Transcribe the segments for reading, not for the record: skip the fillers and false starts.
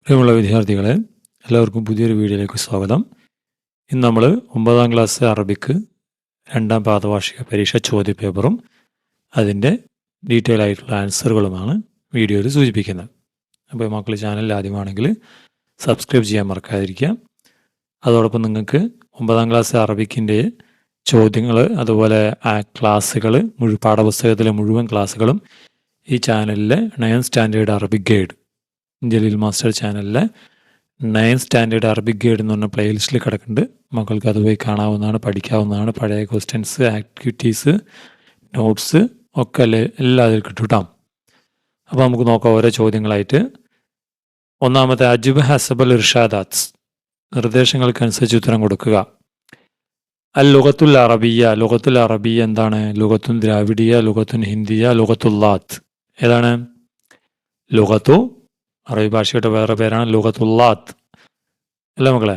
പ്രിയമുള്ള വിദ്യാർത്ഥികളെ, എല്ലാവർക്കും പുതിയൊരു വീഡിയോയിലേക്ക് സ്വാഗതം. ഇന്ന് നമ്മൾ 9ാം ക്ലാസ് അറബിക്ക് 2ാം പാദവാർഷിക പരീക്ഷ ചോദ്യപേപ്പറും അതിൻ്റെ ഡീറ്റെയിൽ ആയിട്ടുള്ള ആൻസറുകളുമാണ് വീഡിയോയിൽ സൂചിപ്പിക്കുന്നത്. അപ്പോൾ മക്കൾ ചാനൽ ആദ്യമാണെങ്കിൽ സബ്സ്ക്രൈബ് ചെയ്യാൻ മറക്കാതിരിക്കുക. അതോടൊപ്പം നിങ്ങൾക്ക് 9ാം ക്ലാസ് അറബിക്കിൻ്റെ ചോദ്യങ്ങൾ, അതുപോലെ ക്ലാസ്സുകൾ, പാഠപുസ്തകത്തിലെ മുഴുവൻ ക്ലാസ്സുകളും ഈ ചാനലിലെ 9th standard Arabic guide Jaleel master ചാനലിലെ 9th സ്റ്റാൻഡേർഡ് അറബിക് ഗൈഡ് എന്ന് പറഞ്ഞ പ്ലേലിസ്റ്റിൽ കിടക്കുന്നുണ്ട്. മക്കൾക്ക് അത് പോയി കാണാവുന്നതാണ്, പഠിക്കാവുന്നതാണ്. പഴയ ക്വസ്റ്റ്യൻസ്, ആക്ടിവിറ്റീസ്, നോട്ട്സ് ഒക്കെ എല്ലാം അതിൽ കിട്ടും കേട്ടോ. അപ്പോൾ നമുക്ക് നോക്കാം ഓരോ ചോദ്യങ്ങളായിട്ട്. ഒന്നാമത്തെ, അജിബ് ഹസബൽ ഇർഷാദാത്ത്, നിർദ്ദേശങ്ങൾക്കനുസരിച്ച് ഉത്തരം കൊടുക്കുക. അൽ ലുഗത്തുൽ അറബിയ, ലുഗത്തുൽ അറബിയ എന്താണ്? ലുഗത്തുൻ ദ്രാവിഡിയ, ലുഗത്തുൻ ഹിന്ദിയ, ലുഗത്തുല്ലാത്ത്. ഏതാണ്? ലുഗത്തു, അറബി ഭാഷയുടെ വേറെ പേരാണ് ലുഗത്തുല്ലാത്ത് അല്ല മക്കളെ.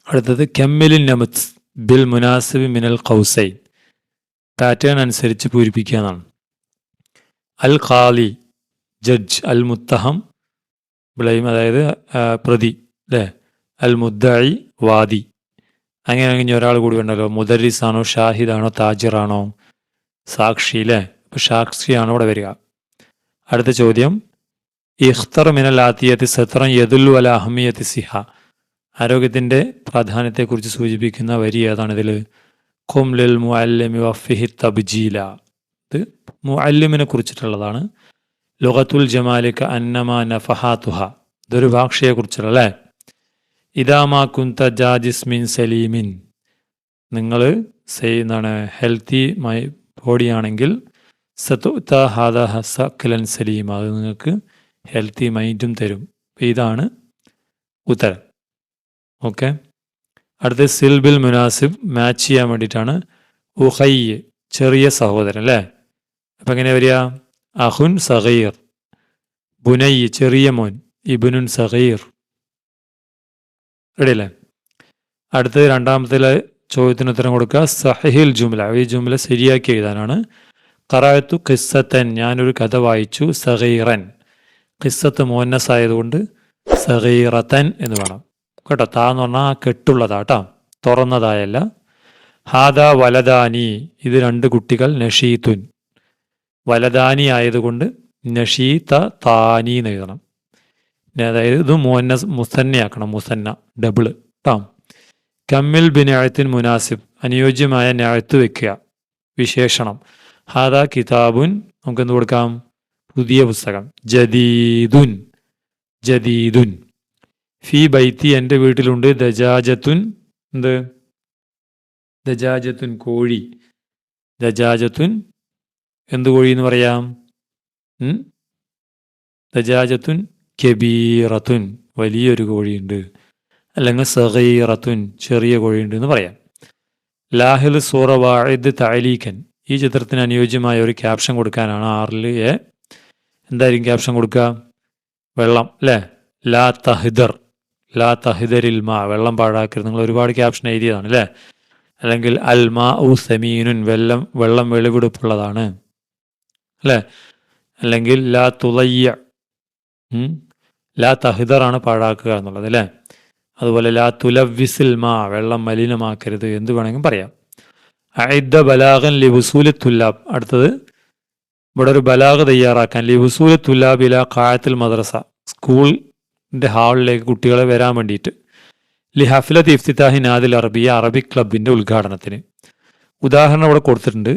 അടുത്തത് കെമ്മിലിൻ നമത്ത് ബിൽ മുനാസിബ് മിനൽ ഖൗസൈൻ, പാറ്റേൺ അനുസരിച്ച് പൂരിപ്പിക്കുക എന്നാണ്. അൽ ഖാലി ജഡ്ജ്, അൽ മുത്തഹം ബ്ലെയിം അതായത് പ്രതി അല്ലേ, അൽ മുദ്ദഇ വാദി. അങ്ങനെ കഴിഞ്ഞ ഒരാൾ കൂടി ഉണ്ടല്ലോ, മുദരിസാണോ ഷാഹിദാണോ താജിറാണോ സാക്ഷി അല്ലേ. അപ്പോൾ സാക്ഷിയാണ് ഇവിടെ വരിക. അടുത്ത ചോദ്യം, ഇഖ്തർ മിനൽ ആത്തിയത്തി സത്രം യദുല്ലു അല അഹ്മിയത്തി സിഹ, ആരോഗ്യത്തിൻ്റെ പ്രാധാന്യത്തെക്കുറിച്ച് സൂചിപ്പിക്കുന്ന വരി ഏതാണിതിൽ? ഖും ലിൽ മുഅല്ലിമി വഫിഹി തബ്ജീല, ഇത് മുഅല്ലിമിനെ കുറിച്ചിട്ടുള്ളതാണ്. ലുഗത്തുൽ ജമാലിക അന്നമ നഫഹാതുഹ, ഇതൊരു ഭാഷയെക്കുറിച്ചുള്ള അല്ലേ. ഇദാമാ കുന്ത ജാജിസ്മിൻ സലീമിൻ, നിങ്ങൾ എന്താണ് ഹെൽത്തി ബോഡിയാണെങ്കിൽ സതുത ഹാദ ഹസഖലൻ സലീം, അത് നിങ്ങൾക്ക് ഹെൽത്തി മൈൻഡും തരും. ഇതാണ് ഉത്തരം. ഓക്കെ. അടുത്ത സിൽബിൽ മുനാസിബ്, മാച്ച് ചെയ്യാൻ വേണ്ടിയിട്ടാണ്. ഉഹയ്യ്, ചെറിയ സഹോദരൻ അല്ലേ. അപ്പം എങ്ങനെ വരിക? അഹുൻ സഗീർ, ബുനയ്യ് ചെറിയ മോൻ, ഇബ്നുൻ സഗീർ. റെഡി അല്ലേ? അടുത്തത് രണ്ടാമത്തെ ചോദ്യത്തിന് ഉത്തരം കൊടുക്കുക. സഹിഹിൽ ജുംല, ഈ ജുംല ശരിയാക്കി എഴുതാനാണ്. ഖറഅതു ഖിസ്സത്തൻ, ഞാനൊരു കഥ വായിച്ചു. സഗീറൻ, ഖിസ്സത്ത് മുഅന്നസ് ആയതുകൊണ്ട് സഗീറത്തൻ എന്ന് വേണം കേട്ടോ. താ എന്ന് പറഞ്ഞാൽ കെട്ടുള്ളതാ കേട്ടോ, തുറന്നതായല്ല. ഹാദ വലദാനി, ഇത് രണ്ട് കുട്ടികൾ. നഷീത്തുൻ, വലദാനി ആയതുകൊണ്ട് നഷീത താനി എന്ന് എഴുതണം. അതായത് ഇത് മുഅന്നസ് മുസന്നയാക്കണം, മുസന്ന ഡബിള് കേട്ടോ. കമ്മിൽ ബിനഅത്തിൻ മുനാസിബ്, അനുയോജ്യമായ നഅത്ത് വെക്കുക, വിശേഷണം. ഹാദ കിതാബുൻ, നമുക്ക് എന്ത് കൊടുക്കാം? പുതിയ പുസ്തകം. ജദീദുൻ, ജദീദുൻ. ഫി ബൈത്തി, എൻ്റെ വീട്ടിലുണ്ട്. ദജാജത്തുൻ, എന്ത്? ദജാജത്തുൻ കോഴി. ദജാജത്തുൻ എന്ത് കോഴി എന്ന് പറയാം? ദജാജത്തുൻ കബീറത്തുൻ, വലിയൊരു കോഴിയുണ്ട്. അല്ലെങ്കിൽ സഗീറത്തുൻ, ചെറിയ കോഴിയുണ്ട് എന്ന് പറയാം. ലാഹിൽ സൂറ വാഇദ് തഅലീഖൻ, ഈ ചിത്രത്തിന് അനുയോജ്യമായ ഒരു ക്യാപ്ഷൻ കൊടുക്കാനാണ്. 6 എന്തായിരിക്കും ക്യാപ്ഷൻ കൊടുക്കുക? വെള്ളം അല്ലേ. ലാ തഹിദർ, ലാ തഹിദരിൽ മാ, വെള്ളം പാഴാക്കരുത്. നിങ്ങൾ ഒരുപാട് ക്യാപ്ഷൻ എഴുതിയതാണ് അല്ലേ. അല്ലെങ്കിൽ അൽ മാ ഉ സമീനുൻ, വെള്ളം വെളിവെടുപ്പുള്ളതാണ് അല്ലേ. അല്ലെങ്കിൽ ലാ തുളയ്യ, ലാ തഹിദറാണ് പാഴാക്കുക എന്നുള്ളത് അല്ലേ. അതുപോലെ ലാ തുലവ്വിസിൽ മാ, വെള്ളം മലിനമാക്കരുത്, എന്ത് വേണമെങ്കിലും പറയാം. അഇദ്ദ ബലാഗൻ ലി വുസൂലി തുല്ലാബ്, അടുത്തത് ഇവിടെ ഒരു ബലാഗ് തയ്യാറാക്കാൻ. ലി വുസൂലി തുല്ലാബ് ഇലാ ഖാഅത്തിൽ മദ്രസ, സ്കൂളിൻ്റെ ഹാളിലേക്ക് കുട്ടികളെ വരാൻ വേണ്ടിയിട്ട്. ലി ഹഫ്ലത്ത് ഇഫ്തിതാഹി നാദിൽ അറബിയ, അറബിക് ക്ലബിൻ്റെ ഉദ്ഘാടനത്തിന്. ഉദാഹരണം ഇവിടെ കൊടുത്തിട്ടുണ്ട്.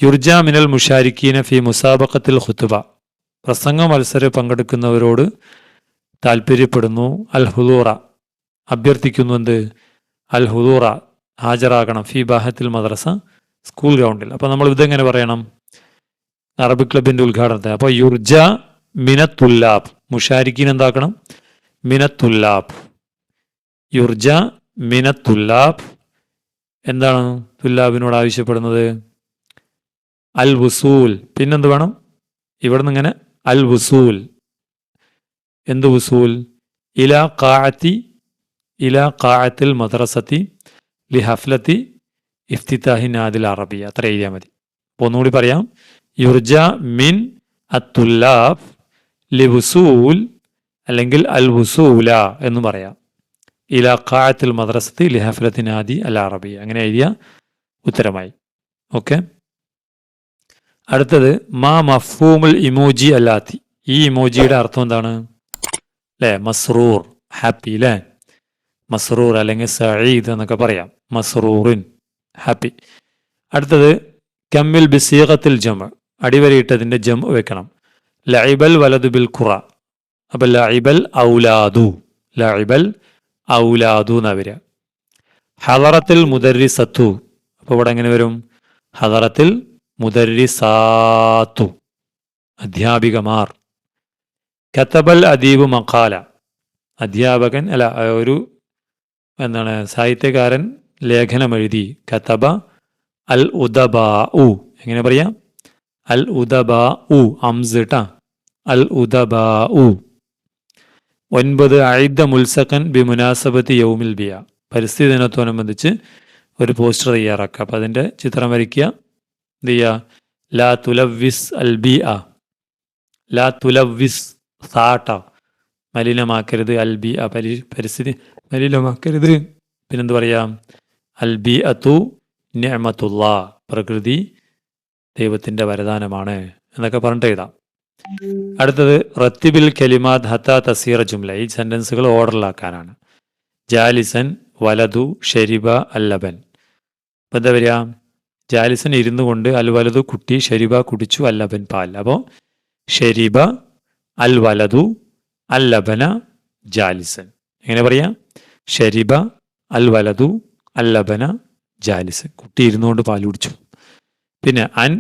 യുർജ മിനൽ മുഷാരിക്കീന ഫി മുസാബഖത്തിൽ ഖുതുബ, പ്രസംഗ മത്സരം പങ്കെടുക്കുന്നവരോട് താല്പര്യപ്പെടുന്നു. അൽ ഹുദൂറ, അഭ്യർത്ഥിക്കുന്നു. എന്ത്? അൽ ഹുദൂറ, ഹാജരാകണം. ഫി ബാഹത്തിൽ മദ്രസ, സ്കൂൾ ഗ്രൗണ്ടിൽ. അപ്പോൾ നമ്മൾ ഇതെങ്ങനെ പറയണം? അറബിക് ക്ലബിൻ്റെ ഉദ്ഘാടനത്തിന്. അപ്പോൾ യുർജ മിനത്തുല്ലാബ്, മുഷാരിക്കീൻ എന്താക്കണം? മിനത്തുല്ലാബ്. യുർജ മിനത്തുല്ലാബ്, എന്താണ് തുല്ലാബിനോട് ആവശ്യപ്പെടുന്നത്? അൽ വുസൂൽ. പിന്നെന്ത് വേണം? ഇവിടെ നിന്ന് ഇങ്ങനെ അൽ വുസൂൽ. എന്ത് വുസൂൽ? ഇലാ ഖാഅത്തി, ഇലാ ഖാഅത്തിൽ മദ്രസത്തി ലി ഹഫ്ലത്തി ഇഫ്തിതാഹി നാദിൽ അറബിയ, അത്ര എഴുതിയാൽ മതി. അപ്പോൾ ഒന്നുകൂടി പറയാം. യുർജ മിൻ അത്തുല്ലാബ് ലി വുസൂൽ അല്ലെങ്കിൽ അൽ വുസൂല എന്ന് പറയാം. ഇല ഖാഅത്തിൽ മദ്രസത്തി ലിഹഫലത്തി നാദി അൽ അറബി. അങ്ങനെ എഴുതിയ ഉത്തരമായി. ഓക്കെ. അടുത്തത് മാ മഫ്ഹൂമുൽ ഇമോജി അല്ലാത്തി. ഈ ഇമോജിയുടെ അർത്ഥം എന്താണ്? അല്ലേ, മസ്റൂർ, ഹാപ്പി അല്ലേ, മസ്റൂർ അല്ലെങ്കിൽ സഈദ് എന്നൊക്കെ പറയാം. മസ്റൂറിൻ, ഹാപ്പി. അടുത്തത് കമ്മിൽ ബിസീഖത്തിൽ ജമ, അടിവരയിട്ടതിൻ്റെ ജം വെക്കണം. ലഇബൽ വലതു ബിൽ ഖുറ. അപ്പം ലഇബൽ ഔലാദു, ലഇബൽ ഔലാദു എന്നാ വരിക. ഹദറത്തിൽ മുദർരിസത്തു. അപ്പോൾ ഇവിടെ എങ്ങനെ വരും? ഹദറത്തിൽ മുദർരിസാത്തു, അധ്യാപികമാർ. കതബൽ അദീബ് മഖാല, അധ്യാപകൻ അല്ല ഒരു എന്താണ് സാഹിത്യകാരൻ ലേഖനം എഴുതി. കതബ അൽ ഉദബാ ഉ. എങ്ങനെ പറയാം? അൽ ഉദബാ ഉ, അംസ് ട്ടാ, അൽ ഉദബാ ഉ. 9 അഇദ മുൽസഖൻ ബി മുനാസബത്തി യൗമിൽ ബിയ. പരിസ്ഥിതി ദിനത്തോടനുബന്ധിച്ച് ഒരു പോസ്റ്റർ തയ്യാറാക്കുക. അപ്പം അതിൻ്റെ ചിത്രം വരയ്ക്കുക. എന്ത് ചെയ്യുക? ലാ തുലവിസ് അൽ ബിയ, ലാ തുലവിസ് സാട്ട, മലിനമാക്കരുത്. അൽ ബിയ, പരിസ്ഥിതി മലിനമാക്കരുത്. പിന്നെന്ത് പറയാം? അൽ ബി അതു നിഅമത്തുല്ലാ, പ്രകൃതി ദൈവത്തിൻ്റെ വരദാനമാണ് എന്നൊക്കെ പറഞ്ഞിട്ട് എഴുതാം. അടുത്തത് റത്തിബിൽ കലിമാത് ഹത്ത തസീറ ജുംല. ഈ സെൻറ്റൻസുകൾ ഓർഡറിലാക്കാനാണ്. ജാലിസൻ വലതു ഷരിബ അല്ലബൻ. അപ്പം എന്താ വരിക? ജാലിസൻ ഇരുന്നു കൊണ്ട്, അൽ വലതു കുട്ടി, ഷരിബ കുടിച്ചു, അല്ലബൻ പാൽ. അപ്പോൾ ഷരിബ അൽ വലതു അല്ലബന ജാലിസൻ. എങ്ങനെ പറയാം? ഷരിബ അൽ വലതു അല്ലബന ജാലിസൻ, കുട്ടി ഇരുന്നുകൊണ്ട് പാൽ കുടിച്ചു. പിന്നെ അൻ,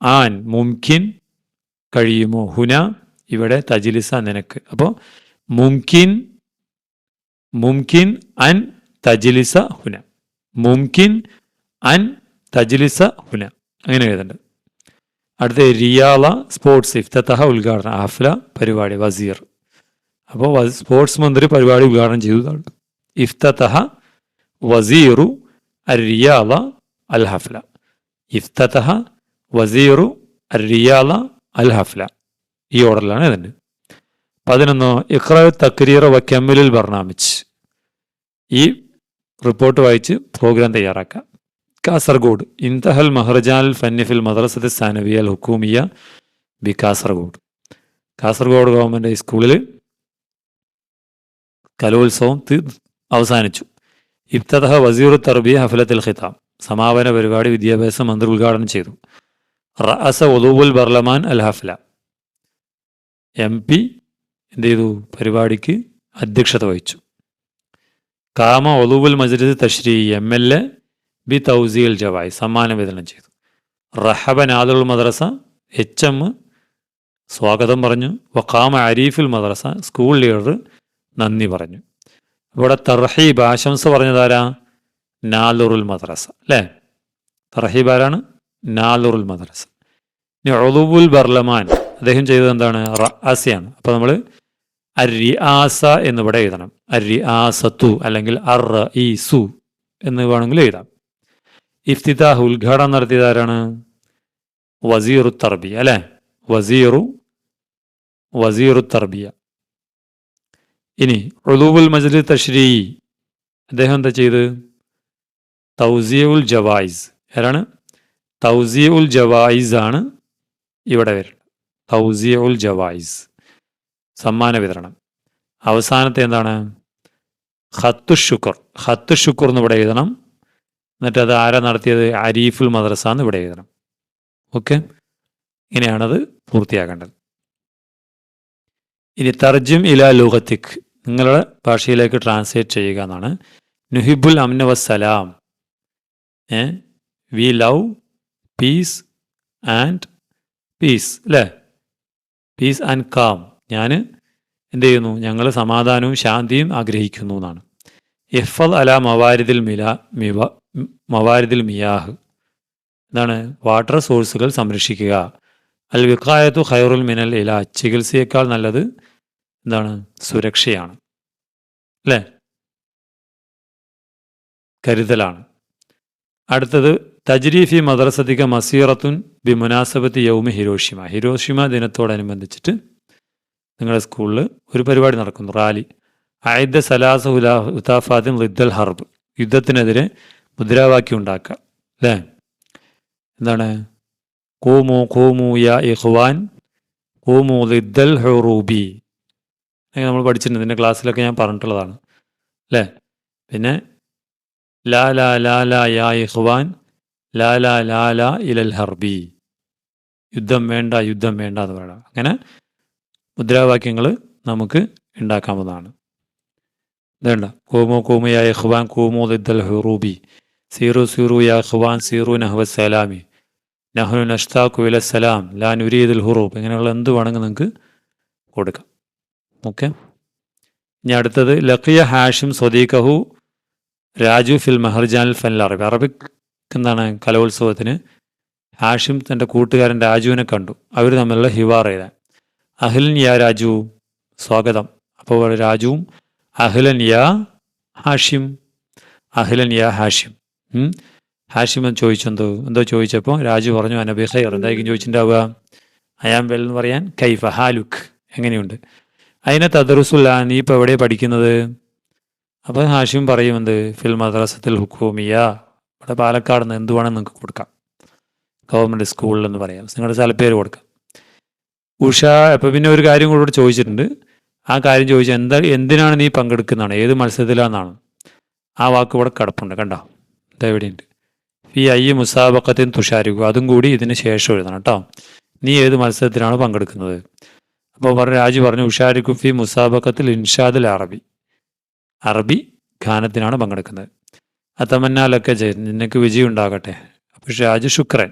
ആൻ, മുംകിൻ, കഴിയുമോ. ഹുന, ഇവിടെ, തജിലിസ, നിനക്ക്. അപ്പോൾ മുംകിൻ, മുംകിൻ അൻ തജിലിസ ഹുന, മുംകിൻ അൻ തജിലിസ ഹുന, അങ്ങനെ എഴുതേണ്ടത്. അടുത്ത റിയാള സ്പോർട്സ്, ഇഫ്തതഹ ഉദ്ഘാടനം, ഹഫ്ല പരിപാടി, വസീർ. അപ്പോൾ സ്പോർട്സ് മന്ത്രി പരിപാടി ഉദ്ഘാടനം ചെയ്തതാണ്. ഇഫ്തതഹ വസീറു അരിയാള അൽ ഹഫ്ല, ഇഫ്തതഹ വസീറു അരിയാള അൽ ഹഫ്ല. ഈ ഓർഡറിലാണ് ഇതിൻ്റെ. 11 ഇഖ്റ തക്രീറ വ കമ്മിലുൽ ബർനാമിജ്. ഈ റിപ്പോർട്ട് വായിച്ച് പ്രോഗ്രാം തയ്യാറാക്കാം. കാസർഗോഡ് ഇൻതഹൽ മഹ്റജാൻ ഫന്നിഫിൽ മദ്രസത്തെ സാനവിയ അൽ ഹുക്കൂമിയ ബി കാസർഗോഡ്. കാസർഗോഡ് ഗവൺമെൻറ് ഹൈസ്കൂളിൽ കലോത്സവം അവസാനിച്ചു. ഇബ്തദഹ വസീറു തർബിയ ഹഫലത്തുൽ ഖിതാം. സമാപന പരിപാടി വിദ്യാഭ്യാസ മന്ത്രി ഉദ്ഘാടനം ചെയ്തു. റഅസ ഉളൂബുൽ ബർലമാൻ അൽ ഹഫ്ല. MP എന്ത് ചെയ്തു? പരിപാടിക്ക് അധ്യക്ഷത വഹിച്ചു. കാമ ഉളൂബുൽ മജ്ലിസ് തശ്രീ. MLA ബി തൗസീൽ ജവായ്, സമ്മാനം വിതരണം ചെയ്തു. റഹബ നാദുൽ മദ്രസ. HM സ്വാഗതം പറഞ്ഞു. വഖാമ അരീഫുൽ മദ്രസ. സ്കൂൾ ലീഡർ നന്ദി പറഞ്ഞു. ഇവിടെ തർഹീബ്, ആശംസ പറഞ്ഞതാരാ? നാലുറുൽ മദ്രസ അല്ലേ. തർഹീബ് ആരാണ്? നാലുറുൽ മദ്രസ. ഇനി ഉളൂബുൽ ബർലമാൻ അദ്ദേഹം ചെയ്തത് എന്താണ്? റഅസയാണ്. അപ്പോൾ നമ്മൾ അരിആസ എന്നിവിടെ എഴുതണം. അരിആസത്തു അല്ലെങ്കിൽ അർഈസു എന്ന് വേണമെങ്കിൽ എഴുതാം. ഇഫ്തിതാഹ് ഉദ്ഘാടനം നടത്തിയത് ആരാണ്? വസീറു തർബിയ അല്ലേ, വസീറു തർബിയ. ഇനി ഉളൂബുൽ മജ്ലിസ് തശ്രീ അദ്ദേഹം എന്താ ചെയ്ത്? തൗസിഉൽ ജവായിസ്. ആരാണ്? തൗസിഉൽ ജവായിസ് ആണ് ഇവിടെ വരുന്നത്. തൗസിഉൽ ജവായിസ്, സമ്മാന വിതരണം. അവസാനത്തെ എന്താണ്? ഖത്തു ശുക്ർ. ഖത്തു ശുക്ർ എന്ന് ഇവിടെ എഴുതണം. എന്നിട്ട് അത് ആരാ നടത്തിയത്? അരീഫുൽ മദ്രസ എന്ന് ഇവിടെ എഴുതണം. ഓക്കെ, ഇങ്ങനെയാണത് പൂർത്തിയാക്കേണ്ടത്. ഇനി തർജിം ഇലാ ലുഗത്തിക്, നിങ്ങളുടെ ഭാഷയിലേക്ക് ട്രാൻസ്ലേറ്റ് ചെയ്യുക എന്നാണ്. നുഹിബുൽ അംന വസ്സലാം. We love piece and piece അല്ലേ, പീസ് ആൻഡ് കാം. ഞാൻ എന്ത് ചെയ്യുന്നു? ഞങ്ങൾ സമാധാനവും ശാന്തിയും ആഗ്രഹിക്കുന്നു എന്നാണ്. ഇഹ്ഫൽ അല മവാരിദിൽ മിയാഹ്, എന്താണ്? വാട്ടർ സോഴ്സുകൾ സംരക്ഷിക്കുക. അൽ വിഖായത്തു ഖൈറുൽ മിനൽ ഇലാജ്, ചികിത്സയേക്കാൾ നല്ലത് എന്താണ്? സുരക്ഷയാണ് അല്ലേ, കരുതലാണ്. അടുത്തത് തജ്രീഫി മദ്രസത്തിക മസീറത്തുൻ ബി മുനാസബത്തി യൗമി ഹിരോഷിമ. ഹിരോഷിമ ദിനത്തോടനുബന്ധിച്ചിട്ട് നിങ്ങളുടെ സ്കൂളിൽ ഒരു പരിപാടി നടക്കുന്നു, റാലി. ആയിദ്ദ സലാസ ഉതാഫാദിൻ ലിദ്ദൽ ഹർബ്, യുദ്ധത്തിനെതിരെ മുദ്രാവാക്യം ഉണ്ടാക്കുക അല്ലേ? എന്താണ്? കൂമു കൂമു യാ ഇഖ്വാൻ കൂമു ലിദ്ദൽ ഹുറൂബി. നമ്മൾ പഠിച്ചിട്ടുണ്ട്, ഇതിൻ്റെ ക്ലാസ്സിലൊക്കെ ഞാൻ പറഞ്ഞിട്ടുള്ളതാണ് അല്ലേ? പിന്നെ ലാ ലാ ലാ ലാ യാ ഇഖ്വാൻ ലാ ലാ ലാ ലാ ഇലൽ ഹർബി, യുദ്ധം വേണ്ട യുദ്ധം വേണ്ട എന്ന് പറയണം. അങ്ങനെ മുദ്രാവാക്യങ്ങൾ നമുക്ക് ഉണ്ടാക്കാവുന്നതാണ്. ഇതേണ്ട, കൂമു കൂമു യാ ഇഖ്വാൻ കൂമു ലിദ്ദൽ ഹുറൂബി, സീറു സീറു യാ ഇഖ്വാൻ സീറു നഹ്വ സലാമി, നഹ്നു നഷ്താഖു ഇല സലാം ലാ നുരീദുൽ ഹുറൂബ്. ഇങ്ങനെയുള്ള എന്ത് വേണമെങ്കിൽ നിങ്ങൾക്ക് കൊടുക്കാം. ഓക്കെ. ഇനി അടുത്തത് ലഖിയ ഹാഷിം സ്വദീഖഹു രാജു ഫിൽ മഹർജാനിൽ ഫൽ അറബി. അറബിക് എന്താണ്? കലോത്സവത്തിന് ഹാഷിം തൻ്റെ കൂട്ടുകാരൻ രാജുവിനെ കണ്ടു. അവർ തമ്മിലുള്ള ഹിവാർ എഴുതാൻ. അഹ്ലൻ യാ രാജു, സ്വാഗതം. അപ്പോൾ രാജുവും അഹ്ലൻ യാ ഹാഷിം, അഹ്ലൻ യാ ഹാഷിം. ഹാഷിം എന്ന് എന്തോ ചോദിച്ചപ്പോൾ രാജു പറഞ്ഞു അനബി ഖൈർ. എന്തായിരിക്കും ചോദിച്ചിട്ടുണ്ടാവുക? അയാം വെൽ എന്ന് പറയാൻ കൈഫ ഹാലുക്ക്, എങ്ങനെയുണ്ട്? അതിനെ തദറുസുല്ല, നീ ഇപ്പോൾ എവിടെയാണ് പഠിക്കുന്നത്? അപ്പോൾ ഹാഷിം പറയും എന്ത്? ഫിൽ മദ്രസത്തിൽ ഹുക്കൂമിയ, ഇവിടെ പാലക്കാട് നിന്ന് എന്ത് വേണം നിങ്ങൾക്ക് കൊടുക്കാം, ഗവൺമെൻറ് സ്കൂളിലെന്ന് പറയാം, നിങ്ങളുടെ സ്ഥലപ്പേര് കൊടുക്കാം. ഉഷ അപ്പോൾ പിന്നെ ഒരു കാര്യം കൂടെ ചോദിച്ചിട്ടുണ്ട്. ആ കാര്യം ചോദിച്ചാൽ എന്തിനാണ് നീ പങ്കെടുക്കുന്നതാണ്, ഏത് മത്സരത്തിലാണെന്നാണ്. ആ വാക്ക് ഇവിടെ കിടപ്പുണ്ട്, കണ്ടോ? ഇതെവിടെയുണ്ട്? ഫി ഐ മുസാബക്കത്തിൻ തുഷാരിക്കുക, അതും കൂടി ഇതിന് ശേഷം എഴുതണം കേട്ടോ. നീ ഏത് മത്സരത്തിലാണ് പങ്കെടുക്കുന്നത്? അപ്പോൾ രാജു പറഞ്ഞു ഉഷാരിഖു ഫി മുസാബക്കത്തിൽ ഇൻഷാദുൽ അറബി, അറബി ഗാനത്തിനാണ് പങ്കെടുക്കുന്നത്. അതമന്നാലൊക്കെ നിനക്ക് വിജയം ഉണ്ടാകട്ടെ. അപ്പോൾ രാജു ശുക്രൻ.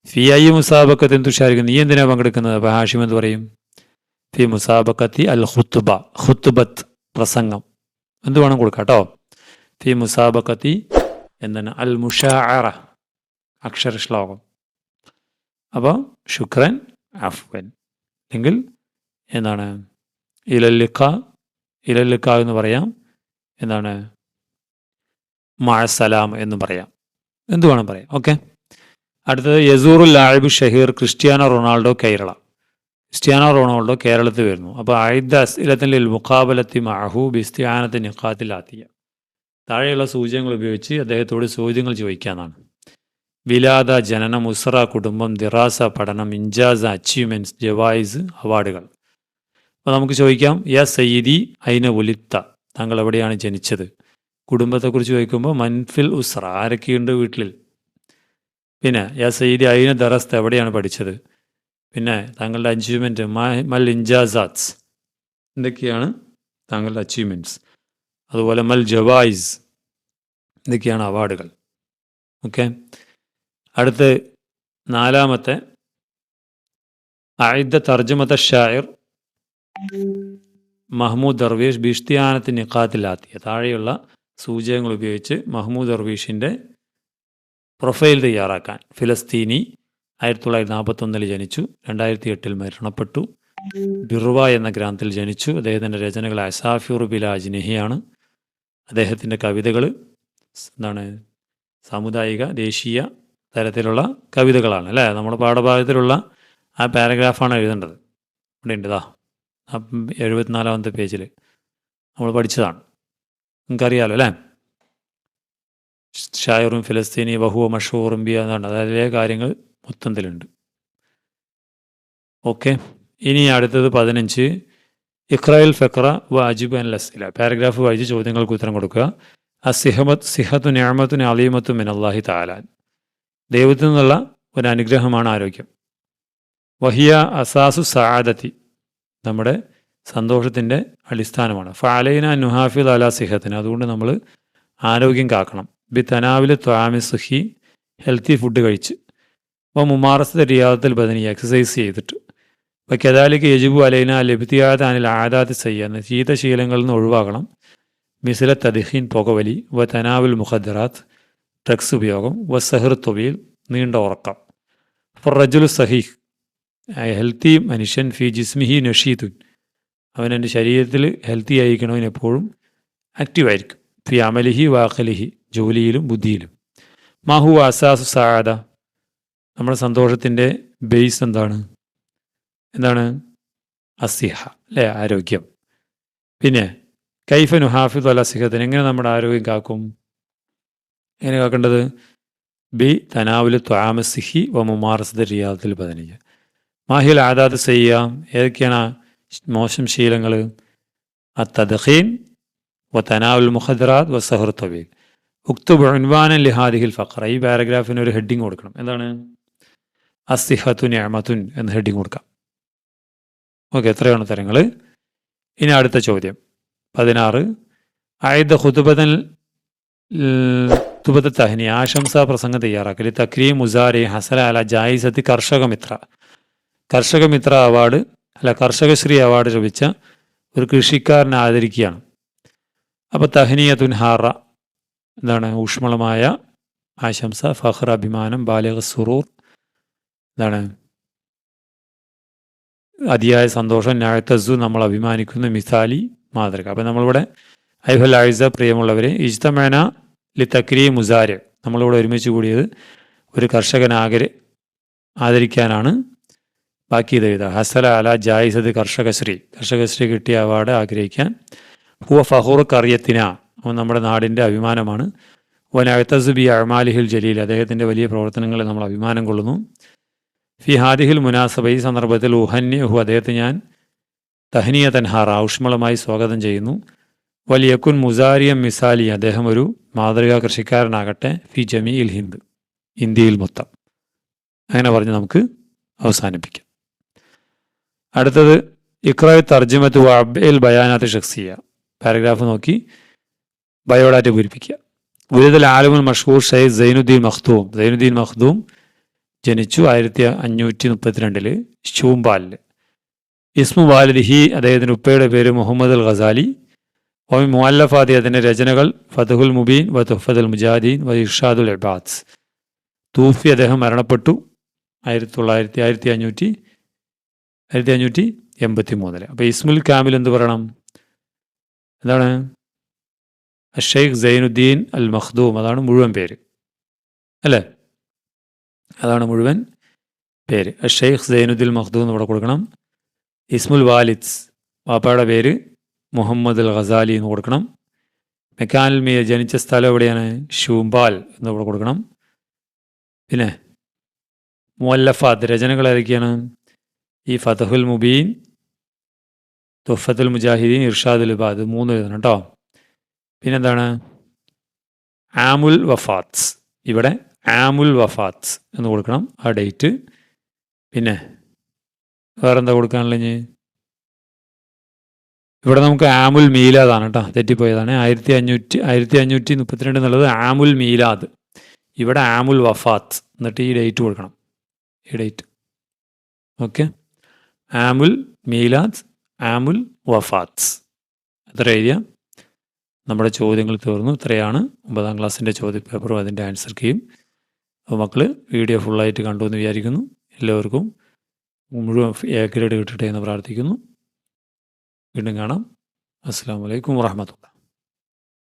ഫി ഐ മുസാബക്കത്തിൻ തുഷാരിഖു, നീ എന്തിനാണ് പങ്കെടുക്കുന്നത്? അപ്പോൾ ഹാഷിം എന്ന് പറയും ഫി മുസാബക്കത്തി അൽ ഖുത്ബ, ഖുത്ബത്ത് പ്രസംഗം, എന്ത് വേണം കൊടുക്കാം കേട്ടോ. ഫി മുസാബക്കത്തി എന്താണ്? അൽ മുഷാഅറ, അക്ഷരശ്ലോകം. അപ്പോൾ ശുക്രൻ അഫ്വൻ, എങ്കിൽ എന്താണ്? ഇലല്ലിക്ക എന്ന് പറയാം, എന്താണ്? മഅസലാം എന്ന് പറയാം, എന്ത് വേണം പറയാം. ഓക്കെ. അടുത്തത് യസൂറുൽ ലാഇബ് ഷഹീർ Cristiano Ronaldo Kerala. Cristiano Ronaldo കേരളത്തിൽ വരുന്നു. അപ്പോൾ ആയിദ്ദ അസ്ഇലത്തിൽ മുഖാബലത്തി മഅഹു ബിസ്തിആനത്തി നിഖാത്തിൽ ആത്തിയ, താഴെയുള്ള സൂചകങ്ങൾ ഉപയോഗിച്ച് അദ്ദേഹത്തോട് ചോദ്യങ്ങൾ ചോദിക്കാനാണ്. വിലാദ, ജനനം, ഉസ്ര കുടുംബം, ദിറാസ പഠനം, ഇൻജാസ് അച്ചീവ്മെൻറ്റ്സ്, ജവായിസ് അവാർഡുകൾ. അപ്പോൾ നമുക്ക് ചോദിക്കാം യാ സയ്യിദി ഐന ഉലിത്ത, താങ്കൾ എവിടെയാണ് ജനിച്ചത്? കുടുംബത്തെക്കുറിച്ച് ചോദിക്കുമ്പോൾ മൻഫിൽ ഉസ്ര, ആരൊക്കെയുണ്ട് വീട്ടിൽ? പിന്നെ യാ സയ്യിദി ഐന ദറസ്ത, എവിടെയാണ് പഠിച്ചത്? പിന്നെ താങ്കളുടെ അച്ചീവ്മെൻറ്റ് മൽ ഇൻജാസാത്സ്, എന്തൊക്കെയാണ് താങ്കളുടെ അച്ചീവ്മെൻറ്റ്സ്? അതുപോലെ മൽ ജവായിസ്, എന്തൊക്കെയാണ് അവാർഡുകൾ? ഓക്കെ. അടുത്ത് നാലാമത്തെ അഇദ്ദ തർജമത ഷാഇർ മഹ്മൂദ് ദർവീഷ് ബിഷ്തിയാനത്ത് നിഖാത്തിലാത്തിയ, താഴെയുള്ള സൂചകങ്ങൾ ഉപയോഗിച്ച് മഹ്മൂദ് ദർവീഷിൻ്റെ പ്രൊഫൈൽ തയ്യാറാക്കാൻ. ഫിലസ്തീനി, 1941 ജനിച്ചു, 2008 മരണപ്പെട്ടു. ബിർവ എന്ന ഗ്രാമത്തിൽ ജനിച്ചു. അദ്ദേഹത്തിൻ്റെ രചനകൾ അസാഫിർ ബില അജ്നിഹിയാണ്. അദ്ദേഹത്തിൻ്റെ കവിതകൾ എന്താണ്? സാമുദായിക ദേശീയ തരത്തിലുള്ള കവിതകളാണ് അല്ലേ? നമ്മുടെ പാഠഭാഗത്തിലുള്ള ആ പാരഗ്രാഫാണ് എഴുതേണ്ടത്. ഇവിടെ ഉണ്ട്, 74ാമത്തെ പേജിൽ നമ്മൾ പഠിച്ചതാണ്, നിങ്ങൾക്കറിയാലോ അല്ലേ? ഷായറും ഫിലസ്തീനി വഹുവ മഷൂറും ബി എന്നാണ്, അതിലെ കാര്യങ്ങൾ മൊത്തത്തിലുണ്ട്. ഓക്കെ. ഇനി അടുത്തത് 15 ഇഖ്റയിൽ ഫക്ര വ അജിബ് അൻ ലസ്ഇല, പാരഗ്രാഫ് വായിച്ച് ചോദ്യങ്ങൾക്ക് ഉത്തരം കൊടുക്കുക. സിഹത്തു നിഅമത്തുൻ അലീമത്തു മിൻ അല്ലാഹി തആല, ദൈവത്തിൽ നിന്നുള്ള ഒരു അനുഗ്രഹമാണ് ആരോഗ്യം. വഹിയ അസാസു സആദത്തി, നമ്മുടെ സന്തോഷത്തിൻ്റെ അടിസ്ഥാനമാണ്. ഫഅലൈന നുഹാഫിദ് അലാ സിഹത്തിന്, അതുകൊണ്ട് നമ്മൾ ആരോഗ്യം കാക്കണം. ബി തനാവിൽ ത്വാമി സുഹി, ഹെൽത്തി ഫുഡ് കഴിച്ച്. അപ്പോൾ മുമാറസത്തെ റിയാദത്തിൽ ബദനി, എക്സസൈസ് ചെയ്തിട്ട്. അപ്പോൾ കദാലിക്ക് യജിബു അലൈന ലബ്തിയാദ് അനിൽ ആദാത്തി സയ്യാന്ന്, ശീതശീലങ്ങളിൽ നിന്ന് ഒഴിവാക്കണം. മിസില തദ്ഹീൻ, പുകവലി, വ തനാവുൽ മുഖദ്ദറാത്ത്, ഡ്രഗ്സ് ഉപയോഗം, വ സഹർ തൊവീൽ, നീണ്ട ഉറക്കം. അപ്പോൾ റജുൽ സഹീഹ്, ഹെൽത്തി മനുഷ്യൻ, ഫി ജിസ്മിഹി നഷീതുൻ, അവനെൻ്റെ ശരീരത്തിൽ ഹെൽത്തി ആയിരിക്കണവൻ എപ്പോഴും ആക്റ്റീവായിരിക്കും. ഫി അമലിഹി വാഖലിഹി, ജോലിയിലും ബുദ്ധിയിലും. മാഹു അസാസു സാദ, നമ്മുടെ സന്തോഷത്തിൻ്റെ ബേസ് എന്താണ്? അസിഹ അല്ലേ, ആരോഗ്യം. പിന്നെ കൈഫ നുഹാഫിദ് അല സിഹത്തിന്, എങ്ങനെ നമ്മുടെ ആരോഗ്യം കാക്കും? എങ്ങനെ കാക്കേണ്ടത്? ബി തനാവുൽ ത്വാമസിഹി വ മുമാറസത്ത് റിയാദത്തിൽ ബദനിയ. മാഹിൽ ആദാത്ത് ചെയ്യാം, ഏതൊക്കെയാണ് മോശം ശീലങ്ങൾ? അത്തദ്ഖീൻ വ തനാവുൽ മുഖദ്റാത്ത് വ സഹർ തവീൽ. ഉക്തുബ് ഉൻവാനൻ ലിഹാദിഹിൽ ഫഖറ. ഈ പാരഗ്രാഫിന് ഒരു ഹെഡിങ് കൊടുക്കണം. എന്താണ്? അസിഹത്തു നിഅമത്തുൻ എന്ന് ഹെഡിങ് കൊടുക്കാം. ഓക്കെ, എത്രയാണ് ഉത്തരങ്ങൾ? ഇനി അടുത്ത ചോദ്യം 16. ആയത് ഖുതുബത്തൻ തഹ്നി, ആശംസാ പ്രസംഗം തയ്യാറാക്കൽ. തക്രീം മുസാരി ഹസല അല ജായിസത്തി കർഷകമിത്ര. കർഷകമിത്ര അവാർഡ് അല്ല കർഷകശ്രീ അവാർഡ് ലഭിച്ച ഒരു കൃഷിക്കാരനെ ആദരിക്കുകയാണ്. അപ്പോൾ തഹ്നിയത്തുൻ ഹാറ എന്താണ്? ഊഷ്മളമായ ആശംസ. ഫഖർ അഭിമാനം. ബാലിഗ സുറൂർ എന്താണ്? അതിയായ സന്തോഷം. നാഴത്തസു നമ്മൾ അഭിമാനിക്കുന്നു. മിസാലി മാതൃക. അപ്പം നമ്മളിവിടെ ഐഹൽ ആയിസ പ്രിയമുള്ളവരെ, ഇജ്തമന ലി തക്രീ മുസാരി, നമ്മളിവിടെ ഒരുമിച്ച് കൂടിയത് ഒരു കർഷകൻ ആദരിക്കാനാണ്. ബാക്കി ഇത് എഴുതുക. ഹസല അല ജായിസത് കർഷകശ്രീ, കർഷകശ്രീ കിട്ടിയ അവാർഡ് ആഗ്രഹിക്കാൻ. ഹുവ ഫഹൂർ കറിയത്തിന, അവൻ നമ്മുടെ നാടിൻ്റെ അഭിമാനമാണ്. വനഅ്തസു ബി അഅമാലിഹിൽ ജലീൽ, അദ്ദേഹത്തിൻ്റെ വലിയ പ്രവർത്തനങ്ങളിൽ നമ്മൾ അഭിമാനം കൊള്ളുന്നു. ഫി ഹാദിഹിൽ മുനാസബ, ഈ സന്ദർഭത്തിൽ ഉഹന്യഹു, അദ്ദേഹത്തെ ഞാൻ തഹ്നിയ തൻഹാറ ഊഷ്മളമായി സ്വാഗതം ചെയ്യുന്നു. വലിയക്കുൻ മുസാരിയം മിസാലി, അദ്ദേഹം ഒരു മാതൃകാ കൃഷിക്കാരനാകട്ടെ. ഫി ജമീൽ ഹിന്ദ്, ഇന്ത്യയിൽ മൊത്തം. അങ്ങനെ പറഞ്ഞ് നമുക്ക് അവസാനിപ്പിക്കാം. അടുത്തത് ഇഖ്റാ തർജിമത്ത് വ അബ്ഇൽ ബയാനാത്ത് ഷഖ്സിയ. പാരഗ്രാഫ് നോക്കി ബയോഡാറ്റ പൂരിപ്പിക്കുക. ഉലിദൽ ആലിമുൽ മഷ്ഹൂർ ഷെയ്ഖ് സൈനുദ്ദീൻ മഖ്ദൂം. സൈനുദ്ദീൻ മഖ്ദൂം ജനിച്ചു 1532 ഷൂംബാലിൽ. ഇസ്മു വാലിദിഹി, അദ്ദേഹത്തിൻ്റെ ഉപ്പയുടെ പേര് മുഹമ്മദ് അൽ ഖസാലി. ഒമി മുഅല്ലഫാത്തി, അതിൻ്റെ രചനകൾ ഫതഹുൽ മുബീൻ വ തുഹ്ഫത്തുൽ മുജാഹിദീൻ വ ഇർഷാദുൽ ഇബാദ്. തൂഫി, അദ്ദേഹം മരണപ്പെട്ടു 1583. അപ്പോൾ ഇസ്മുൽ കാമിൽ എന്ത് പറയണം? എന്താണ്? ഷെയ്ഖ് സൈനുദ്ദീൻ അൽ മഖ്ദൂം, അതാണ് മുഴുവൻ പേര് അല്ലേ? അതാണ് മുഴുവൻ പേര്. ഷെയ്ഖ് സൈനുദ്ദീൻ മഖ്ദൂം എന്ന് ഇവിടെ കൊടുക്കണം. ഇസ്മുൽ വാലിദ്, വാപ്പയുടെ പേര് മുഹമ്മദ് അൽ ഖസാലി എന്ന് കൊടുക്കണം. മെക്കാനിൽ ജനിച്ച സ്ഥലം എവിടെയാണ്? ഷൂംബാൽ എന്ന് ഇവിടെ കൊടുക്കണം. പിന്നെ മുഅല്ലഫാത്ത്, രചനകൾ ഏതൊക്കെയാണ്? ഈ ഫതഹുൽ മുബീൻ, തുഹ്ഫത്തുൽ മുജാഹിദീൻ, ഇർഷാദുൽ ഇബാദ്, 3 എഴുതണം കേട്ടോ. പിന്നെന്താണ്? ആമുൽ വഫാത്ത്, ഇവിടെ ആമുൽ വഫാത്ത് എന്ന് കൊടുക്കണം, ആ ഡേറ്റ്. പിന്നെ വേറെന്താ കൊടുക്കാനുള്ളത്? ഇവിടെ നമുക്ക് ആമുൽ മീലാദാണ് കേട്ടോ, തെറ്റിപ്പോയതാണ്. 1532 എന്നുള്ളത് ആമുൽ മീലാദ്, ഇവിടെ ആമുൽ വഫാത്ത്. എന്നിട്ട് ഈ ഡേറ്റ് കൊടുക്കണം, ഈ ഡേറ്റ്. ഓക്കെ, ആമുൽ മീലാദ്, ആമുൽ വഫാത്ത്. എത്ര എഴുതിയ? നമ്മുടെ ചോദ്യങ്ങൾ തീർന്നു. ഇത്രയാണ് 9ാം ക്ലാസ്സിൻ്റെ ചോദ്യപേപ്പറും അതിൻ്റെ ആൻസർ കീയും. അപ്പോൾ മക്കൾ വീഡിയോ ഫുള്ളായിട്ട് കണ്ടു എന്ന് വിചാരിക്കുന്നു. എല്ലാവർക്കും മുഴുവൻ എ ഗ്രേഡ് കിട്ടട്ടെ എന്ന് പ്രാർത്ഥിക്കുന്നു. വീണ്ടും കാണാം. അസ്സലാമു അലൈക്കും വറഹ്മത്തുള്ളാഹി.